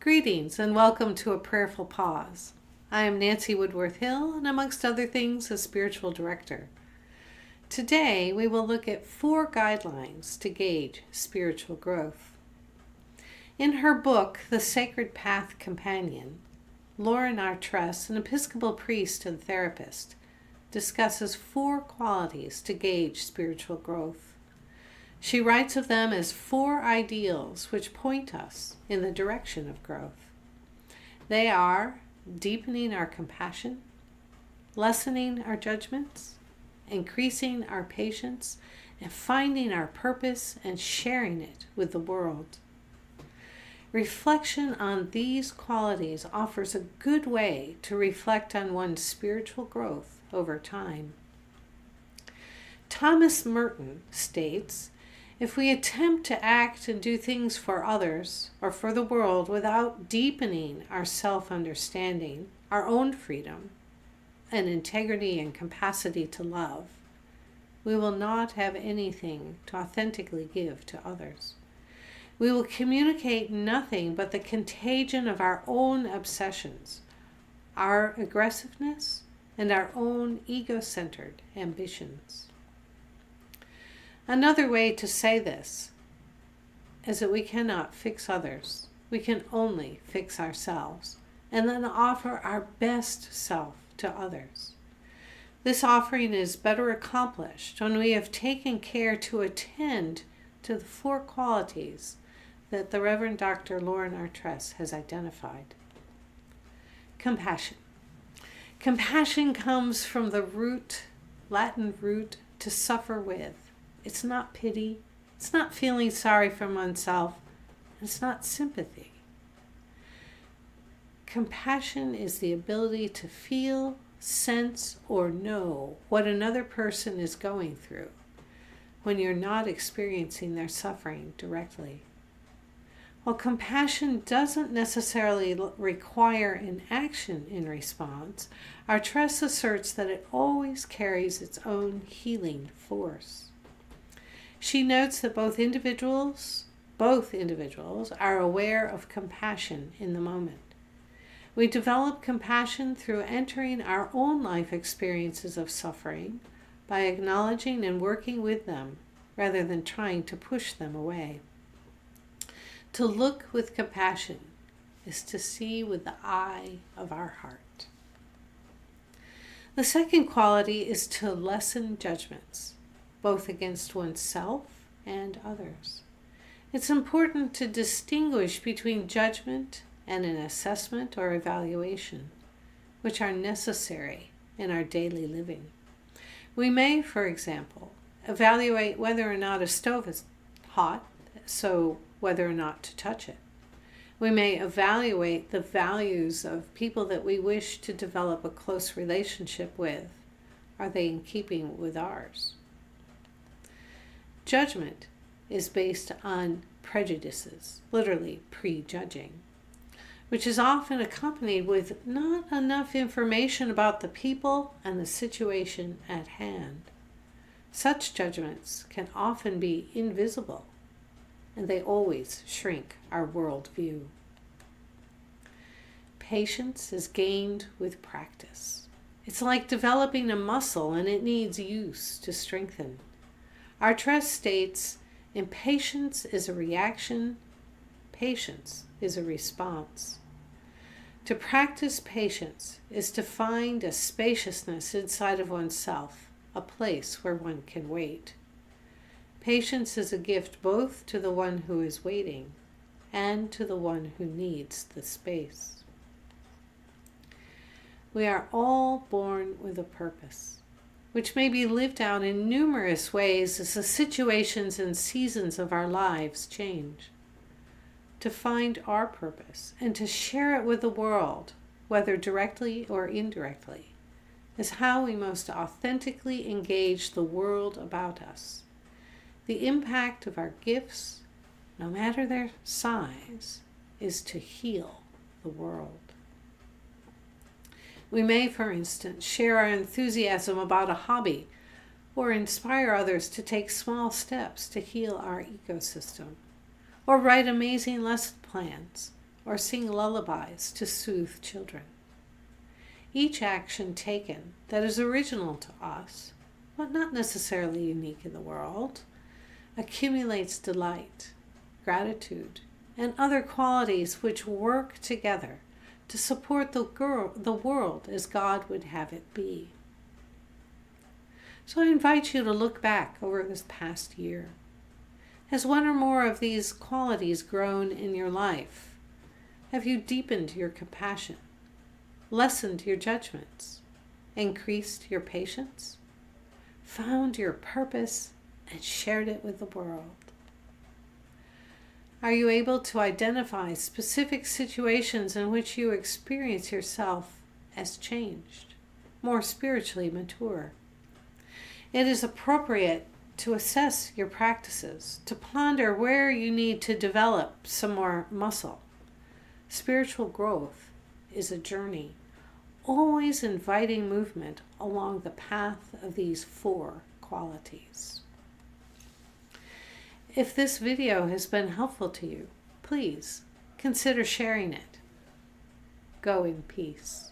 Greetings and welcome to a Prayerful Pause. I am Nancy Woodworth-Hill and amongst other things a spiritual director. Today we will look at 4 guidelines to gauge spiritual growth. In her book, The Sacred Path Companion, Lauren Artress, an Episcopal priest and therapist, discusses 4 qualities to gauge spiritual growth. She writes of them as 4 ideals which point us in the direction of growth. They are deepening our compassion, lessening our judgments, increasing our patience, and finding our purpose and sharing it with the world. Reflection on these qualities offers a good way to reflect on one's spiritual growth over time. Thomas Merton states, if we attempt to act and do things for others or for the world without deepening our self-understanding, our own freedom, and integrity and capacity to love, we will not have anything to authentically give to others. We will communicate nothing but the contagion of our own obsessions, our aggressiveness, and our own ego-centered ambitions. Another way to say this is that we cannot fix others. We can only fix ourselves and then offer our best self to others. This offering is better accomplished when we have taken care to attend to the 4 qualities that the Rev Dr Lauren Artress has identified. Compassion. Compassion comes from the Latin root to suffer with. It's not pity, it's not feeling sorry for oneself, it's not sympathy. Compassion is the ability to feel, sense, or know what another person is going through when you're not experiencing their suffering directly. While compassion doesn't necessarily require an action in response, Artress asserts that it always carries its own healing force. She notes that both individuals are aware of compassion in the moment. We develop compassion through entering our own life experiences of suffering by acknowledging and working with them rather than trying to push them away. To look with compassion is to see with the eye of our heart. The second quality is to lessen judgments, both against oneself and others. It's important to distinguish between judgment and an assessment or evaluation, which are necessary in our daily living. We may, for example, evaluate whether or not a stove is hot, so whether or not to touch it. We may evaluate the values of people that we wish to develop a close relationship with. Are they in keeping with ours? Judgment is based on prejudices, literally prejudging, which is often accompanied with not enough information about the people and the situation at hand. Such judgments can often be invisible, and they always shrink our worldview. Patience is gained with practice. It's like developing a muscle, and it needs use to strengthen. Artress states, impatience is a reaction, patience is a response. To practice patience is to find a spaciousness inside of oneself, a place where one can wait. Patience is a gift both to the one who is waiting and to the one who needs the space. We are all born with a purpose, which may be lived out in numerous ways as the situations and seasons of our lives change. To find our purpose and to share it with the world, whether directly or indirectly, is how we most authentically engage the world about us. The impact of our gifts, no matter their size, is to heal the world. We may, for instance, share our enthusiasm about a hobby or inspire others to take small steps to heal our ecosystem, or write amazing lesson plans, or sing lullabies to soothe children. Each action taken that is original to us, but not necessarily unique in the world, accumulates delight, gratitude, and other qualities which work together to support the world as God would have it be. So I invite you to look back over this past year. Has one or more of these qualities grown in your life? Have you deepened your compassion, lessened your judgments, increased your patience, found your purpose, and shared it with the world? Are you able to identify specific situations in which you experience yourself as changed, more spiritually mature? It is appropriate to assess your practices, to ponder where you need to develop some more muscle. Spiritual growth is a journey, always inviting movement along the path of these 4 qualities. If this video has been helpful to you, please consider sharing it. Go in peace.